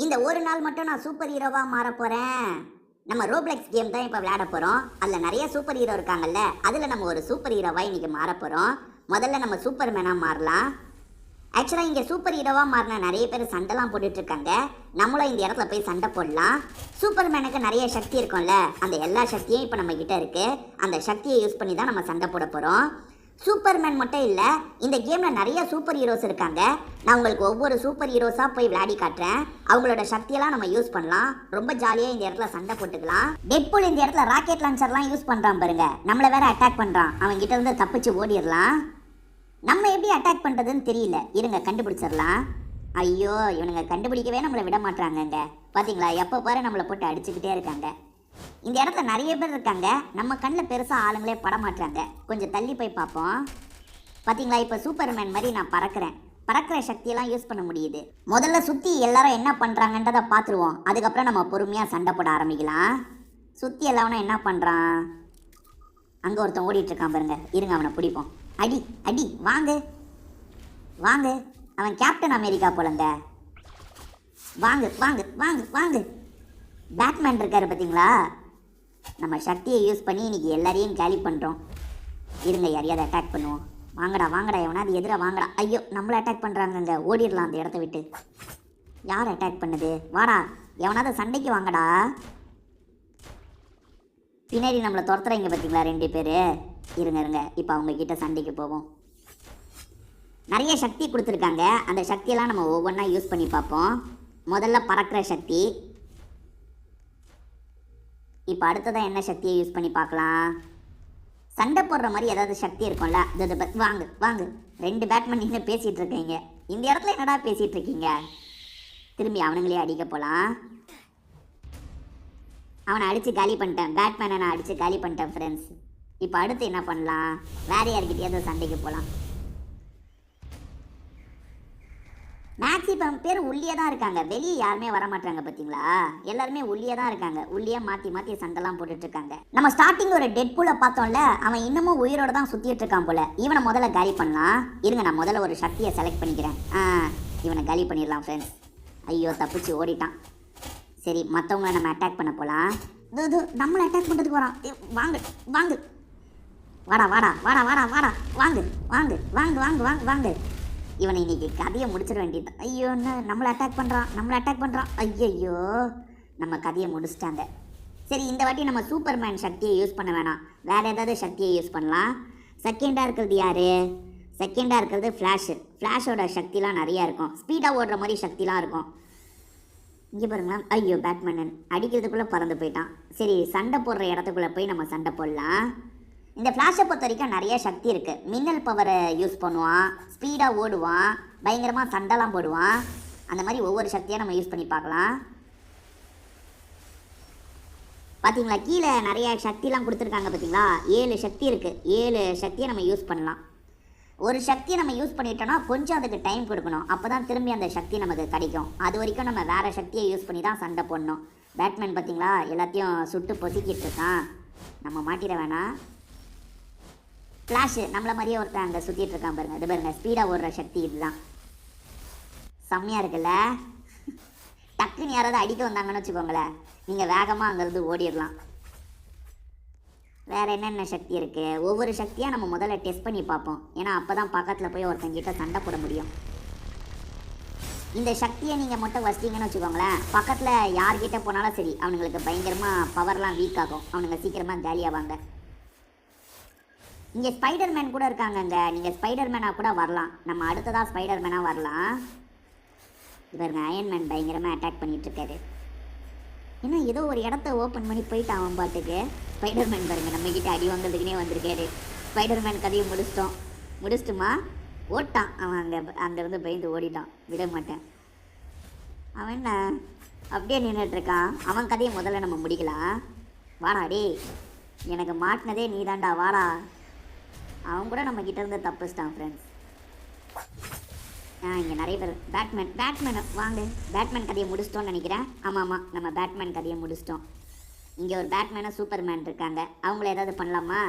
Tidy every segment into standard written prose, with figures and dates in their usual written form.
இந்த ஒரு நாள் மட்டும் நான் சூப்பர் ஹீரோவா மாற போறேன். நம்ம ரோப்ளெக்ஸ் கேம் தான் இப்ப விளையாட போறோம். அதுல நிறைய சூப்பர் ஹீரோ இருக்காங்கல்ல, அதுல நம்ம ஒரு சூப்பர் ஹீரோவா இன்னைக்கு மாற போறோம். முதல்ல நம்ம சூப்பர்மேனா மாறலாம். ஆக்சுவலா இங்க சூப்பர் ஹீரோவா மாறின நிறைய பேர் சண்டைலாம் போட்டுட்டு இருக்காங்க. நம்மளும் இந்த இடத்துல போய் சண்டை போடலாம். சூப்பர்மேனுக்கு நிறைய சக்தி இருக்கும்ல, அந்த எல்லா சக்தியும் இப்ப நம்ம கிட்ட இருக்கு. அந்த சக்தியை யூஸ் பண்ணி தான் நம்ம சண்டை போட போறோம். சூப்பர்மேன் மட்டும் இல்ல, இந்த கேம்ல நிறைய சூப்பர் ஹீரோஸ் இருக்காங்க. நான் உங்களுக்கு ஒவ்வொரு சூப்பர் ஹீரோஸா போய் விளையாடி காட்டுறேன். அவங்களோட சக்தியெல்லாம் நம்ம யூஸ் பண்ணலாம். ரொம்ப ஜாலியா இந்த இடத்துல சண்டை போட்டுக்கலாம். டெட்பூல் இந்த இடத்துல ராக்கெட் லான்ச்சர்லாம் யூஸ் பண்றான் பாருங்க. நம்மள வேற அட்டாக் பண்றான். அவன் கிட்ட இருந்து தப்பிச்சு ஓடிடலாம். நம்ம எப்படி அட்டாக் பண்றதுன்னு தெரியல. இருங்க கண்டுபிடிச்சிடலாம். ஐயோ, இவனுங்க கண்டுபிடிக்கவே நம்மளை விட மாட்டாங்கங்க. பாத்தீங்களா, எப்போ பாரு நம்மளை போட்டு அடிச்சுக்கிட்டே இருக்காங்க. இந்த இடத்துல நிறைய பேர் இருக்காங்க. நம்ம கண்ணில் பெருசாக ஆளுங்களே பட மாட்டாங்க. கொஞ்சம் தள்ளி போய் பார்ப்போம். பார்த்தீங்களா, இப்போ சூப்பர்மேன் மாதிரி நான் பறக்கிறேன். பறக்கிற சக்தியெல்லாம் யூஸ் பண்ண முடியுது. முதல்ல சுற்றி எல்லாரும் என்ன பண்ணுறாங்கன்றதை பார்த்துருவோம். அதுக்கப்புறம் நம்ம பொறுமையாக சண்டை போட ஆரம்பிக்கலாம். சுற்றி எல்லாவனும் என்ன பண்ணுறான்? அங்கே ஒருத்தன் ஓடிட்டுருக்கான் பாருங்க. இருங்க அவனை பிடிப்போம். அடி அடி, வாங்க வாங்க. அவன் கேப்டன் அமெரிக்கா போலங்க. வாங்க வாங்க வாங்க வாங்க. பேட்மேன் இருக்காரு பார்த்தீங்களா? நம்ம சக்தியை யூஸ் பண்ணி இன்னைக்கு எல்லாரையும் கேலி பண்ணுறோம். இருங்க யாரையாவது அட்டாக் பண்ணுவோம். வாங்கடா வாங்கடா, எவனாவது எதிராக வாங்கடா. ஐயோ, நம்மளை அட்டாக் பண்ணுறாங்கங்க. ஓடிடலாம் அந்த இடத்த விட்டு. யார் அட்டாக் பண்ணுது? வாடா, எவனாவது சண்டைக்கு வாங்கடா. பின்னாடி நம்மளை துரத்துறீங்க பார்த்தீங்களா ரெண்டு பேர். இருங்க இருங்க, இப்போ அவங்க கிட்ட சண்டைக்கு போவோம். நிறைய சக்தி கொடுத்துருக்காங்க. அந்த சக்தியெல்லாம் நம்ம ஒவ்வொன்றா யூஸ் பண்ணி பார்ப்போம். முதல்ல பறக்கிற சக்தி. இப்போ அடுத்ததான் என்ன சக்தியை யூஸ் பண்ணி பார்க்கலாம்? சண்டை போடுற மாதிரி ஏதாவது சக்தி இருக்கும்ல, அது வாங்க வாங்க. ரெண்டு பேட்மேன் நின்று பேசிகிட்டு இருக்கீங்க. இந்த இடத்துல என்னடா பேசிகிட்டு இருக்கீங்க? திரும்பி அவனுங்களே அடிக்க போகலாம். அவனை அடித்து காலி பண்ணிட்டேன். பேட்மேனை நான் அடித்து காலி பண்ணிட்டேன் ஃப்ரெண்ட்ஸ். இப்போ அடுத்து என்ன பண்ணலாம்? வேறு யார்கிட்டயாவது சண்டைக்கு போகலாம். மேக்ஸிமம் பேர் உள்ளே தான் இருக்காங்க. வெளியே யாருமே வர மாட்டாங்க பார்த்தீங்களா? எல்லாருமே உள்ளே தான் இருக்காங்க. உள்ளே மாற்றி மாற்றி சண்டைலாம் போட்டுட்ருக்காங்க. நம்ம ஸ்டார்டிங் ஒரு டெட்பூலை பார்த்தோம்ல, அவன் இன்னமும் உயிரோட தான் சுற்றிட்டு இருக்கான் போல. இவனை முதல்ல காலி பண்ணலாம். இருங்க, நான் முதல்ல ஒரு சக்தியை செலக்ட் பண்ணிக்கிறேன். இவனை காலி பண்ணிடலாம் ஃப்ரெண்ட்ஸ். ஐயோ, தப்பிச்சு ஓடிட்டான். சரி, மற்றவங்கள நம்ம அட்டாக் பண்ண போகலாம். இது நம்மளை அட்டாக் பண்ணுறதுக்கு வரான். வாங்க வாங்க, வாடா வாடா வாடா வாடா வாடா, வாங்க வாங்க வாங்க வாங்க வாங்க வாங்க. இவனை இன்னைக்கு கதையை முடிச்சிட வேண்டியது. ஐயோ, நம்மளை அட்டாக் பண்ணுறான். ஐயோ, நம்ம கதையை முடிச்சிட்டாங்க. சரி, இந்த வாட்டி நம்ம சூப்பர்மேன் சக்தியை யூஸ் பண்ண வேணாம். வேறு ஏதாவது சக்தியை யூஸ் பண்ணலாம். செகண்டாக இருக்கிறது யார்? செகண்டாக இருக்கிறது ஃப்ளாஷு. ஃப்ளாஷோட சக்திலாம் நிறையா இருக்கும். ஸ்பீடாக ஓடுற மாதிரி சக்திலாம் இருக்கும். இங்கே பாருங்களேன். ஐயோ, பேட்மேன் அடிக்கிறதுக்குள்ளே பறந்து போயிட்டான். சரி, சண்டை போடுற இடத்துக்குள்ளே போய் நம்ம சண்டை போடலாம். இந்த ஃப்ளாஷை பொறுத்த வரைக்கும் நிறைய சக்தி இருக்குது. மின்னல் பவரை யூஸ் பண்ணுவான், ஸ்பீடாக ஓடுவான், பயங்கரமாக சண்டைலாம் போடுவான். அந்த மாதிரி ஒவ்வொரு சக்தியாக நம்ம யூஸ் பண்ணி பார்க்கலாம். பார்த்தீங்களா, கீழே நிறைய சக்திலாம் கொடுத்துருக்காங்க பார்த்தீங்களா? 7 சக்தி இருக்குது. 7 சக்தியை நம்ம யூஸ் பண்ணலாம். ஒரு சக்தியை நம்ம யூஸ் பண்ணிட்டோன்னா கொஞ்சம் அதுக்கு டைம் கொடுக்கணும். அப்போ தான் திரும்பி அந்த சக்தி நமக்கு கிடைக்கும். அது வரைக்கும் நம்ம வேறு சக்தியை யூஸ் பண்ணி தான் சண்டை போடணும். பேட்மேன் பார்த்தீங்களா, எல்லாத்தையும் சுட்டு பொசிக்கிட்டு இருக்கான். நம்ம மாட்டிட வேணாம். ஃப்ளாஷு நம்மள மாதிரியே ஒருத்தன் அங்கே சுற்றிட்டு இருக்கான் பாருங்க. இது பாருங்க, ஸ்பீடாக ஓடுற சக்தி இதுதான். செம்மையாக இருக்குல்ல? டக்குன்னு யாராவது அடிக்க வந்தாங்கன்னு வச்சுக்கோங்களேன், நீங்கள் வேகமாக அங்கேருந்து ஓடிடலாம். வேறு என்னென்ன சக்தி இருக்குது? ஒவ்வொரு சக்தியாக நம்ம முதல்ல டெஸ்ட் பண்ணி பார்ப்போம். ஏன்னா அப்போ தான் பக்கத்தில் போய் ஒருத்தங்கிட்ட சண்டை போட முடியும். இந்த சக்தியை நீங்கள் மட்டும் வச்சிட்டிங்கன்னு வச்சுக்கோங்களேன், பக்கத்தில் யார்கிட்ட போனாலும் சரி, அவனுங்களுக்கு பயங்கரமாக பவர்லாம் வீக் ஆகும். அவனுங்க சீக்கிரமாக காலியாவாங்க. இங்கே ஸ்பைடர்மேன் கூட இருக்காங்கங்க. நீங்கள் ஸ்பைடர்மேனாக கூட வரலாம். நம்ம அடுத்ததாக ஸ்பைடர்மேனாக வரலாம். இவருங்க அயன்மேன் பயங்கரமாக அட்டாக் பண்ணிகிட்ருக்காரு. ஏன்னா ஏதோ ஒரு இடத்த ஓப்பன் பண்ணி போயிட்டான் அவன் பாட்டுக்கு. ஸ்பைடர்மேன் பாருங்க, நம்மக்கிட்ட அடி வாங்கிறதுக்குனே வந்திருக்காரு. ஸ்பைடர்மேன் கதையை முடிச்சிட்டுமா ஓட்டான் அவன். அங்கேருந்து பயந்து ஓடிட்டான். விட மாட்டேன். அவன் என்ன அப்படியே நின்றுட்டுருக்கான். அவன் கதையை முதல்ல நம்ம முடிக்கலாம். வாடா டே, எனக்கு மாட்டினதே நீ தாண்டா, வாடா. அவன் கூட நம்ம கிட்ட இருந்து தப்பிச்சிட்டான் ஃப்ரெண்ட்ஸ். இங்கே நிறைய பேர் பேட்மேனை வாங்க. பேட்மேன் கதையை முடிச்சிட்டோன்னு நினைக்கிறேன். ஆமாம், நம்ம பேட்மேன் கதையை முடிச்சிட்டோம். இங்கே ஒரு பேட்மேனும் சூப்பர்மேன் இருக்காங்க. அவங்கள ஏதாவது பண்ணலாமா?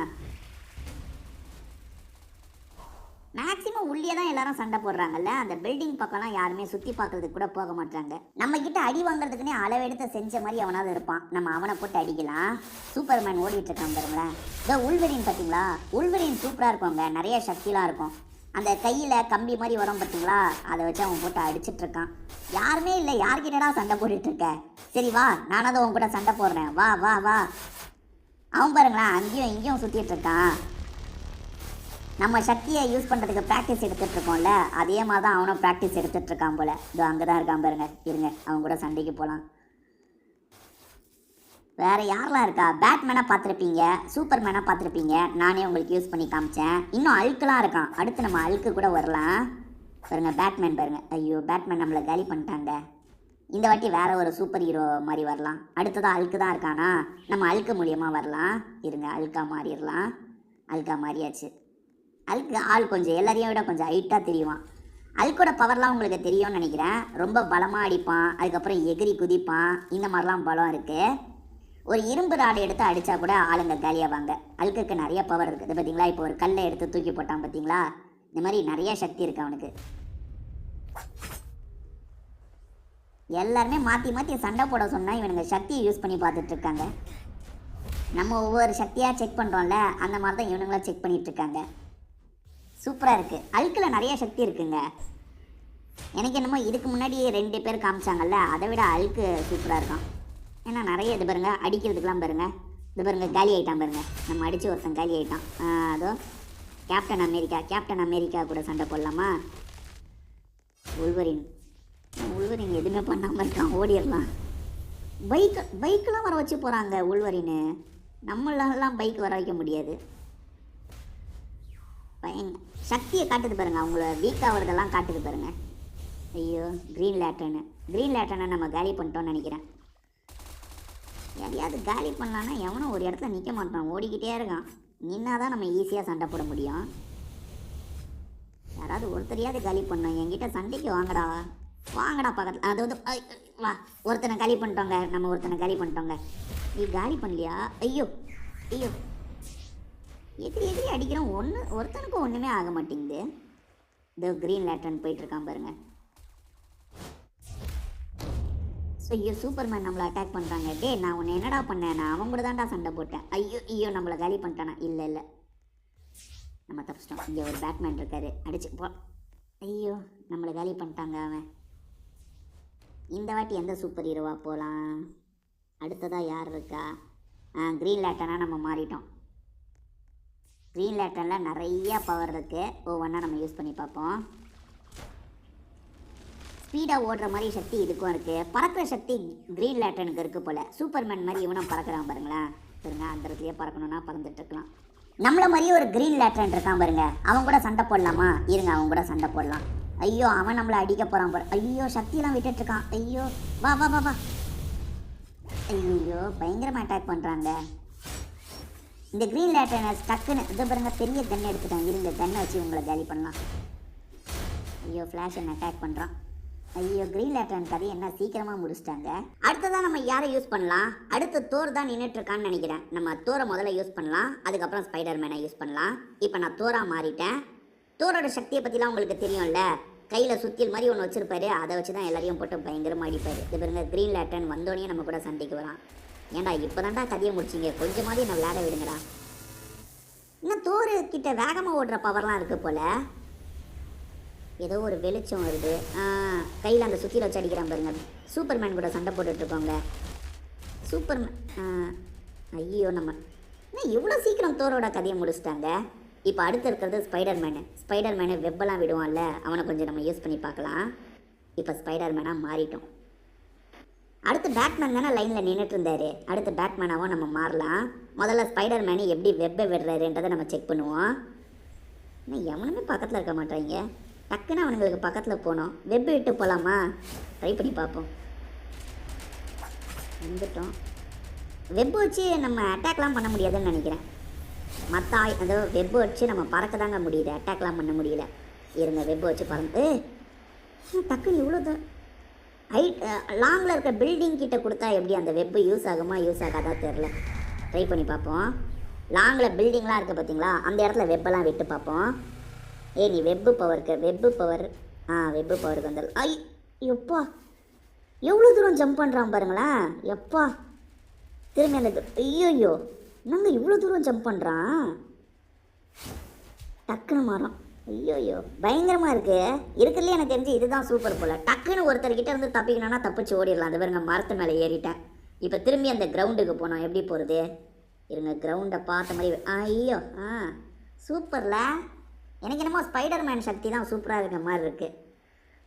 மேக்ஸிமம் உள்ளே தான் எல்லாரும் சண்டை போடுறாங்கல்ல, அந்த பில்டிங் பக்கம்லாம் யாருமே சுற்றி பார்க்கறதுக்கு கூட போக மாட்டாங்க. நம்ம கிட்ட அடி வாங்குறதுக்குன்னே அளவெடுத்து செஞ்ச மாதிரி அவனாவது இருப்பான், நம்ம அவனை போட்டு அடிக்கலாம். சூப்பர்மேன் ஓடிட்டு இருக்கான் பாருங்களேன். இதோ உள்வரின் பார்த்தீங்களா, உள்வரின் சூப்பராக இருக்கும்ங்க, நிறைய சக்திலாம் இருக்கும். அந்த கையில் கம்பி மாதிரி வரும் பார்த்தீங்களா, அதை வச்சு அவன் போட்டு அடிச்சிட்டு இருக்கான். யாருமே இல்லை, யார்கிட்டடா சண்டை போட்டுட்டு இருக்க? சரி வா, நானாவது உன் கூட சண்டை போடுறேன், வா வா வா. அவன் பாருங்களேன் அங்கேயும் இங்கேயும் சுற்றிட்டு இருக்கான். நம்ம சக்தியை யூஸ் பண்ணுறதுக்கு ப்ராக்டிஸ் எடுத்துகிட்டு இருக்கோம்ல, அதே மாதிரி தான் அவனும் ப்ராக்டிஸ் எடுத்துகிட்டு இருக்கான் போல். இதோ அங்கே தான் இருக்கான் பாருங்க, இருங்க அவன் கூட சண்டைக்கு போகலாம். வேறு யாரெல்லாம் இருக்கா? பேட்மேனாக பார்த்துருப்பீங்க, சூப்பர்மேனாக பார்த்துருப்பீங்க, நானே உங்களுக்கு யூஸ் பண்ணி காமிச்சேன். இன்னும் அழுக்கெலாம் இருக்கான், அடுத்து நம்ம அழுக்கு கூட வரலாம் பாருங்க. பேட்மேன் பாருங்க, ஐயோ பேட்மேன் நம்மளை காலி பண்ணிட்டாங்க. இந்த வாட்டி வேற ஒரு சூப்பர் ஹீரோ மாதிரி வரலாம். அடுத்ததான் அழுக்கு தான் இருக்கானா, நம்ம அழுக்கு மூலியமாக வரலாம். இருங்க அழுக்கா மாறிடலாம். அழுக்கா மாறியாச்சு. அழுக்கு ஆள் கொஞ்சம் எல்லாரையும் விட கொஞ்சம் ஹைட்டாக தெரியுவான். அழுக்கோட பவர்லாம் உங்களுக்கு தெரியும்னு நினைக்கிறேன். ரொம்ப பலமாக அடிப்பான், அதுக்கப்புறம் எகிரி குதிப்பான், இந்த மாதிரிலாம் பலம் இருக்குது. ஒரு இரும்பு ராடை எடுத்து அடித்தா கூட ஆளுங்க காலியாவாங்க. அழுக்குக்கு நிறைய பவர் இருக்குது பார்த்தீங்களா. இப்போ ஒரு கல்லை எடுத்து தூக்கி போட்டான் பார்த்தீங்களா, இந்த மாதிரி நிறைய சக்தி இருக்குது அவனுக்கு. எல்லாருமே மாற்றி மாற்றி சண்டை போட சொன்னால் இவனுங்க சக்தியை யூஸ் பண்ணி பார்த்துட்ருக்காங்க. நம்ம ஒவ்வொரு சக்தியாக செக் பண்ணுறோம்ல, அந்த மாதிரி தான் இவனுங்களாம் செக் பண்ணிகிட்ருக்காங்க. சூப்பராக இருக்குது. அழுக்கில் நிறைய சக்தி இருக்குங்க. எனக்கு என்னமோ இதுக்கு முன்னாடி 2 பேர் காமிச்சாங்கல்ல, அதை விட அழுக்கு சூப்பராக இருக்கும். ஏன்னா நிறைய இது பாருங்க, அடிக்கிறதுக்கெலாம் பாருங்க. இது பாருங்க காலி ஆகிட்டான் பாருங்க, நம்ம அடித்து ஒருத்தன் காலி ஆகிட்டான். அதோ கேப்டன் அமெரிக்கா கூட சண்டை போடலாமா. உள்வரின் எதுவுமே பண்ணாமல் இருக்கான், ஓடிடலாம். பைக்கெலாம் வர வச்சு போகிறாங்க உள்வரின்னு. நம்மளாலாம் பைக் வர வைக்க முடியாது. சக்தியை காட்டுது பாருங்க, அவங்கள வீக் ஆகிறதெல்லாம் காட்டுது பாருங்க. ஐயோ க்ரீன் லேட்டனை நம்ம காலி பண்ணிட்டோம்னு நினைக்கிறேன். யாரையாவது காலி பண்ணலான்னா எவனும் ஒரு இடத்துல நிற்க மாட்டான், ஓடிக்கிட்டே இருக்கான். நின்னாதான் நம்ம ஈஸியாக சண்டை போட முடியும். யாராவது ஒருத்தரையாவது காலி பண்ணோம். என்கிட்ட சண்டைக்கு வாங்கடா பக்கத்தில். அதாவது வா, ஒருத்தனை காலி பண்ணிட்டோங்க, நம்ம ஒருத்தனை காலி பண்ணிட்டோங்க. நீ காலி பண்ணலையா? ஐயோ எதிரி அடிக்கிறோம், ஒருத்தனுக்கும் ஒன்றுமே ஆக மாட்டேங்குது. இந்த க்ரீன் லேட்டர்ன் போயிட்டுருக்கான் பாருங்க. ஸோ ஐயோ சூப்பர்மேன் நம்மளை அட்டாக் பண்ணுறாங்க. டே நான் உன்னை என்னடா பண்ணேன், நான் அவன் கூட தான்டா சண்டை போட்டேன். ஐயோ நம்மளை காலி பண்ணிட்டானா? இல்லை நம்ம தப்பிச்சிட்டோம். இங்கே ஒரு பேட்மேன் இருக்காரு, அடிச்சு போ. ஐயோ நம்மளை காலி பண்ணிட்டாங்க அவன். இந்த வாட்டி எந்த சூப்பர் ஹீரோவாக போகலாம்? அடுத்ததாக யார் இருக்கா? க்ரீன் லேட்டனாக நம்ம மாறிட்டோம். க்ரீன் லேட்டனில் நிறைய பவர் இருக்குது, ஒவ்வொன்றா நம்ம யூஸ் பண்ணி பார்ப்போம். ஸ்பீடாக ஓடுற மாதிரி சக்தி இதுக்கும் இருக்குது. பறக்கிற சக்தி க்ரீன் லேட்டனுக்கு இருக்குது போல். சூப்பர்மேன் மாதிரி இவனும் பறக்கிறான் பாருங்களேன். பாருங்க அந்த இடத்துலையே பறக்கணுன்னா பறந்துட்டுருக்கலாம். நம்மள மாதிரியே ஒரு க்ரீன் லேட்டன் இருக்கான் பாருங்க, அவன் கூட சண்டை போடலாமா? இருங்க அவன் கூட சண்டை போடலாம். ஐயோ அவன் நம்மளை அடிக்க போகிறான் பாரு. ஐயோ சக்தியெல்லாம் விட்டுட்ருக்கான். ஐயோ வா வா வா வா. ஐயோ பயங்கரமாக அட்டாக் பண்ணுறாங்க. இந்த க்ரீன் லேட்டனை டக்குன்னு இது பாருங்க, பெரிய கன்னை எடுத்துட்டான். இருங்க கன்னை வச்சு உங்களை காலி பண்ணலாம். ஐயோ ஃப்ளாஷ் என்ன அட்டாக் பண்ணுறான். ஐயோ க்ரீன் லேட்டர்ன் கதையை என்ன சீக்கிரமாக முடிச்சிட்டாங்க. அடுத்ததான் நம்ம யாரை யூஸ் பண்ணலாம்? அடுத்து தோர் தான் நின்றுட்டுருக்கான்னு நினைக்கிறேன். நம்ம தோரை முதல்ல யூஸ் பண்ணலாம், அதுக்கப்புறம் ஸ்பைடர்மேனை யூஸ் பண்ணலாம். இப்போ நான் தோராக மாறிட்டேன். தோரோட சக்தியை பற்றிலாம் உங்களுக்கு தெரியும்ல, கையில் சுத்தியல் மாதிரி ஒன்று வச்சுருப்பாரு, அதை வச்சு தான் எல்லாரையும் போட்டு பயங்கரமாக அடிப்பார். இது பாருங்க க்ரீன் லேட்டர்ன் வந்தோடனே நம்ம கூட சண்டைக்கு வரான். ஏன்டா இப்போ தான்டா கதையை முடிச்சிங்க, கொஞ்சமாதிரி என்ன விளையாட விடுங்கடா. இன்னும் தோரு கிட்ட வேகமாக ஓடுற பவர்லாம் இருக்குது போல். ஏதோ ஒரு வெளிச்சம் வருது. கையில் அந்த சுத்தியில் வச்சு அடிக்கிறான் பாருங்க. சூப்பர்மேன் கூட சண்டை போட்டுட்ருக்கோங்க. சூப்பர்மேன் ஐயோ நம்ம இன்னும் இவ்வளோ சீக்கிரம் தோரோட கதையை முடிச்சிட்டாங்க. இப்போ அடுத்து இருக்கிறது ஸ்பைடர்மேனு வெப்பெல்லாம் விடுவான்ல, அவனை கொஞ்சம் நம்ம யூஸ் பண்ணி பார்க்கலாம். இப்போ ஸ்பைடர்மேனாக மாறிட்டோம். அடுத்து பேட்மேன் தானே லைனில் நின்றுட்டு இருந்தார், அடுத்து பேட்மேனாகவும் நம்ம மாறலாம். முதல்ல ஸ்பைடர்மேனு எப்படி வெப்பை விடுறாருன்றதை நம்ம செக் பண்ணுவோம். இன்னும் எவனுமே பக்கத்தில் இருக்க மாட்டாங்க. டக்குன்னு அவனுங்களுக்கு பக்கத்தில் போனோம். வெப்பு விட்டு போகலாமா? ட்ரை பண்ணி பார்ப்போம். வந்துட்டோம். வெப்பு வச்சு நம்ம அட்டாக்லாம் பண்ண முடியாதுன்னு நினைக்கிறேன். மற்ற அதாவது வெப்பு வச்சு நம்ம பறக்க தாங்க முடியுது, அட்டாக்லாம் பண்ண முடியல. இருங்க வெப்பு வச்சு பறந்து டக்குன்னு இவ்வளோ லாங்கில் இருக்க பில்டிங் கிட்ட கொடுத்தா எப்படி அந்த வெப்பு யூஸ் ஆகுமா யூஸ் ஆகாதா தெரில. ட்ரை பண்ணி பார்ப்போம். லாங்கில் பில்டிங்லாம் இருக்குது பார்த்தீங்களா, அந்த இடத்துல வெப்பெல்லாம் விட்டு பார்ப்போம். ஏய் நீ வெப்பு பவருக்கு வெப்பு பவர் வெப்பு பவருக்கு வந்துடலாம். எப்பா எவ்வளோ தூரம் ஜம்ப் பண்ணுறான் பாருங்களேன். எப்பா திரும்பி அந்த ஐயோ நாங்கள் இவ்வளோ தூரம் ஜம்ப் பண்ணுறான். டக்குன்னு மாறும். ஐயோயோ பயங்கரமாக இருக்குது. இருக்கிறதுலே எனக்கு தெரிஞ்சு இதுதான் சூப்பர் போல். டக்குன்னு ஒருத்தர்கிட்ட இருந்து தப்பிக்கணும்னா தப்பிச்சு ஓடிடலாம். அது பாருங்க மரத்து மேலே ஏறிட்டேன். இப்போ திரும்பி அந்த கிரவுண்டுக்கு போனோம். எப்படி போகிறது இருங்க, கிரவுண்டை பார்த்த மாதிரி. ஐயோ சூப்பரில். எனக்கு என்னமோ ஸ்பைடர்மேன் சக்தி தான் சூப்பராக இருக்க மாதிரி இருக்குது.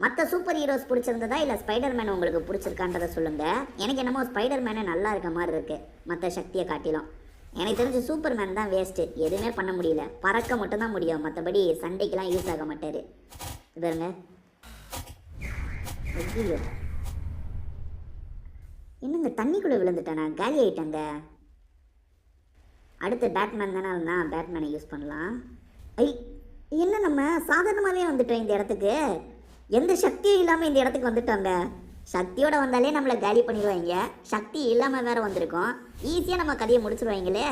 மற்ற சூப்பர் ஹீரோஸ் பிடிச்சிருந்ததா இல்லை ஸ்பைடர்மேன் உங்களுக்கு பிடிச்சிருக்கான்றதை சொல்லுங்கள். எனக்கு என்னமோ ஸ்பைடர்மேனே நல்லா இருக்க மாதிரி இருக்குது மற்ற சக்தியை காட்டிலும். எனக்கு தெரிஞ்சு சூப்பர்மேன் தான் வேஸ்ட்டு. எதுவுமே பண்ண முடியல, பறக்க மட்டும்தான் முடியும், மற்றபடி சண்டைக்கெலாம் யூஸ் ஆக மாட்டார். பாருங்க ஐயோ என்னங்க தண்ணிக்குள்ளே விழுந்துட்டேன், நான் காலி ஆகிட்டேங்க. அடுத்து பேட்மேன் தானே இருந்தால் பேட்மேனை யூஸ் பண்ணலாம். என்ன நம்ம சாதாரணமாகவே வந்துட்டோம் இந்த இடத்துக்கு. எந்த சக்தியும் இல்லாமல் இந்த இடத்துக்கு வந்துட்டோங்க. சக்தியோடு வந்தாலே நம்மளை காலி பண்ணிடுவாங்க. சக்தி இல்லாமல் வேறு வந்திருக்கோம். ஈஸியாக நம்ம கதையை முடிச்சிடுவாங்களே.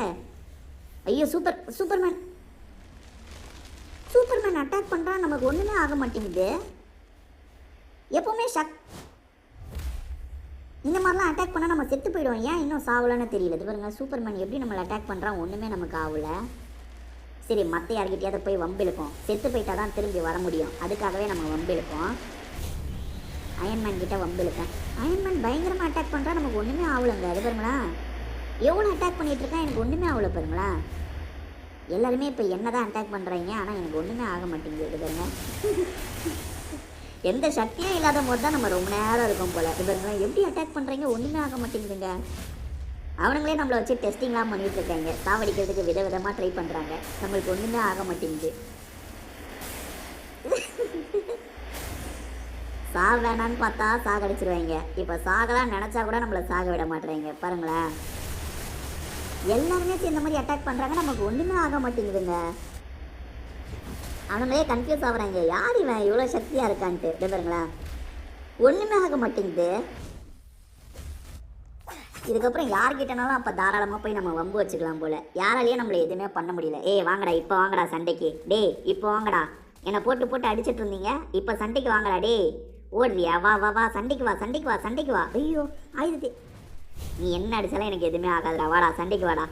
ஐயோ சூப்பர்மேன் அட்டாக் பண்ணுறான். நமக்கு ஒன்றுமே ஆக மாட்டேங்குது. எப்போவுமே இந்த மாதிரிலாம் அட்டாக் பண்ணால் நம்ம செத்து போயிடுவோம். ஏன் இன்னும் சாவலன்னு தெரியல. இது பாருங்க சூப்பர்மேன் எப்படி நம்மளை அட்டாக் பண்ணுறான், ஒன்றுமே நமக்கு ஆகலை. சரி மற்ற யார்கிட்டயாவது போய் வம்பிழுப்போம். செத்து போயிட்டா தான் திரும்பி வர முடியும். அதுக்காகவே நம்ம வம்பிழுப்போம். அயன்மேன் கிட்ட வம்பிழுப்பேன். அயன்மேன் பயங்கரமாக அட்டாக் பண்ணுறா, நமக்கு ஒன்றுமே ஆகலைங்க. அது பாருங்களா எவ்வளோ அட்டாக் பண்ணிகிட்டு இருக்கேன், எனக்கு ஒன்றுமே ஆகலை பாருங்களா. எல்லாருமே இப்போ என்ன தான் அட்டாக் பண்ணுறாங்க, ஆனால் எனக்கு ஒன்றுமே ஆக மாட்டேங்குது. இது பாருங்க எந்த சக்தியும் இல்லாத போது தான் நம்ம ரொம்ப நேரம் இருக்கும் போல். இது பாருங்களா எப்படி அட்டாக் பண்ணுறீங்க, ஒன்றுமே ஆக மாட்டேங்குதுங்க. அவனுங்களே நம்மளை வச்சு டெஸ்டிங்லாம் பண்ணிகிட்டு இருக்காங்க. சாவடிக்கிறதுக்கு விதவிதமாக ட்ரை பண்ணுறாங்க. நம்மளுக்கு ஒன்றுமே ஆக மாட்டேங்குது. சாக வேணான்னு பார்த்தா சாகடிச்சிருவாங்க. இப்போ சாகலாம் நினச்சா கூட நம்மளை சாக விட மாட்டேறாங்க. பாருங்களேன் எல்லாருமே சேர்ந்த மாதிரி அட்டாக் பண்ணுறாங்க, நமக்கு ஒன்றுமே ஆக மாட்டேங்குதுங்க. அவங்களே கன்ஃபியூஸ் ஆகுறாங்க, யார் இவன் இவ்வளோ சக்தியாக இருக்கான்ட்டு. பாருங்களேன் ஒன்றுமே ஆக மாட்டேங்குது. இதுக்கப்புறம் யார்கிட்டனாலும் அப்போ தாராளமாக போய் நம்ம வம்பு வச்சுக்கலாம் போல். யாராலேயே நம்மளை எதுவுமே பண்ண முடியல. வாங்கடா இப்போ வாங்கடா சண்டைக்கு. இப்போ வாங்கடா, என்னை போட்டு அடிச்சிட்டு இருந்தீங்க, இப்போ சண்டைக்கு வாங்கடா. ஓடுறியா, வா வா வா சண்டைக்கு வா. ஐயோ ஆயுதத்தை நீ என்ன அடித்தாலும் எனக்கு எதுவுமே ஆகாதுடா, வாடா சண்டைக்கு வாடா.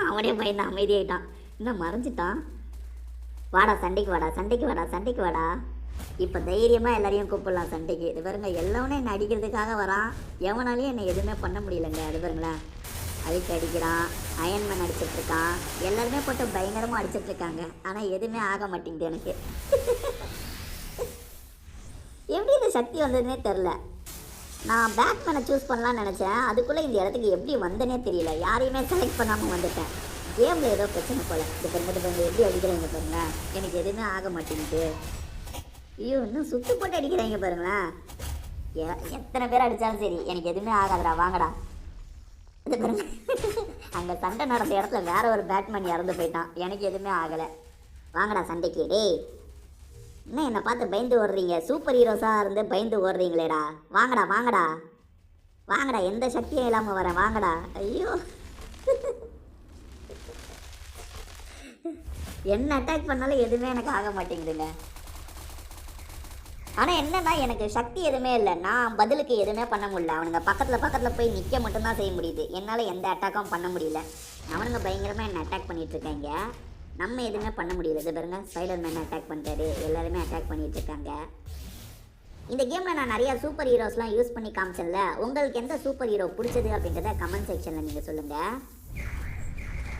அவனே பயந்து அமைதியாயிட்டான், இன்னும் மறைஞ்சிட்டான். வாடா சண்டைக்கு வாடா. இப்போ தைரியமாக எல்லாரையும் கூப்பிடலாம் சண்டைக்கு. இது பாருங்க எல்லாமே என்னை அடிக்கிறதுக்காக வரான். எவனாலையும் என்னை எதுவுமே பண்ண முடியலங்க. அது பாருங்களேன் அதுக்கு அடிக்கிறான், அயன்மேன் அடிச்சிட்ருக்கான், எல்லாருமே போட்டு பயங்கரமாக அடிச்சிட்ருக்காங்க. ஆனால் எதுவுமே ஆக மாட்டேங்குது எனக்கு. எப்படி இந்த சக்தி வந்ததுன்னே தெரில. நான் பேட்மேனை சூஸ் பண்ணலான்னு நினச்சேன். அதுக்குள்ளே இந்த இடத்துக்கு எப்படி வந்தனே தெரியல. யாரையுமே செலக்ட் பண்ணாமல் வந்துட்டேன். கேமில் ஏதோ பிரச்சனை போல். இது பாருங்க எப்படி அடிக்கிறாங்க பாருங்க, எனக்கு எதுவுமே ஆக மாட்டேங்குது. ஐயோ இன்னும் சுட்டு போட்டு அடிக்கிறாங்க பாருங்களேன். எத்தனை பேர் அடித்தாலும் சரி எனக்கு எதுவுமே ஆகாதுடா, வாங்கடா. இது பாருங்க அங்கே சண்டை நடந்த இடத்துல வேற ஒரு பேட்மேன் இறந்து போயிட்டான், எனக்கு எதுவுமே ஆகலை. வாங்கடா சண்டைக்கு. என்ன என்னை பார்த்து பயந்து ஓடுறீங்க, சூப்பர் ஹீரோஸாக இருந்து பயந்து ஓடுறீங்களேடா. வாங்கடா எந்த சக்தியும் இல்லாமல் வரேன், வாங்கடா. ஐயோ என்ன அட்டாக் பண்ணாலும் எதுவுமே எனக்கு ஆக மாட்டேங்குதுங்க. ஆனால் என்னன்னா எனக்கு சக்தி எதுவுமே இல்லை, நான் பதிலுக்கு எதுவுமே பண்ண முடியல. அவனுங்க பக்கத்தில் போய் நிற்க மட்டும்தான் செய்ய முடியுது. என்னால் எந்த அட்டாக்கும் பண்ண முடியல. அவனுங்க பயங்கரமாக என்னை அட்டாக் பண்ணிகிட்ருக்காங்க, நம்ம எதுவுமே பண்ண முடியல. இது பாருங்க ஸ்பைடர்மேன் அட்டாக் பண்ணுறாரு, எல்லாருமே அட்டாக் பண்ணிகிட்ருக்காங்க. இந்த கேமில் நான் நிறையா சூப்பர் ஹீரோஸ்லாம் யூஸ் பண்ணி காமிச்சேன்ல, உங்களுக்கு எந்த சூப்பர் ஹீரோ பிடிச்சது அப்படின்றத கமெண்ட் செக்ஷனில் நீங்கள் சொல்லுங்கள்.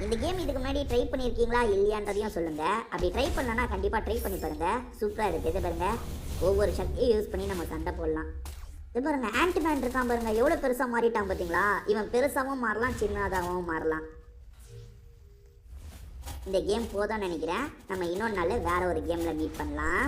இந்த கேம் இதுக்கு முன்னாடி ட்ரை பண்ணியிருக்கீங்களா இல்லையான்றதையும் சொல்லுங்கள். அப்படி ட்ரை பண்ணலன்னா கண்டிப்பாக ட்ரை பண்ணி பாருங்கள், சூப்பராக இருக்குது. இது பாருங்கள் ஒவ்வொரு சக்தியும் யூஸ் பண்ணி நம்ம சண்டை போடலாம். இது பாருங்கள் ஆன்டிமேன் இருக்கான் பாருங்கள், எவ்வளோ பெருசாக மாறிட்டான் பார்த்தீங்களா. இவன் பெருசாகவும் மாறலாம், சின்னதாகவும் மாறலாம். இந்த கேம் போதும்னு நினைக்கிறேன். நம்ம இன்னொரு நாள் வேறு ஒரு கேமில் மீட் பண்ணலாம்.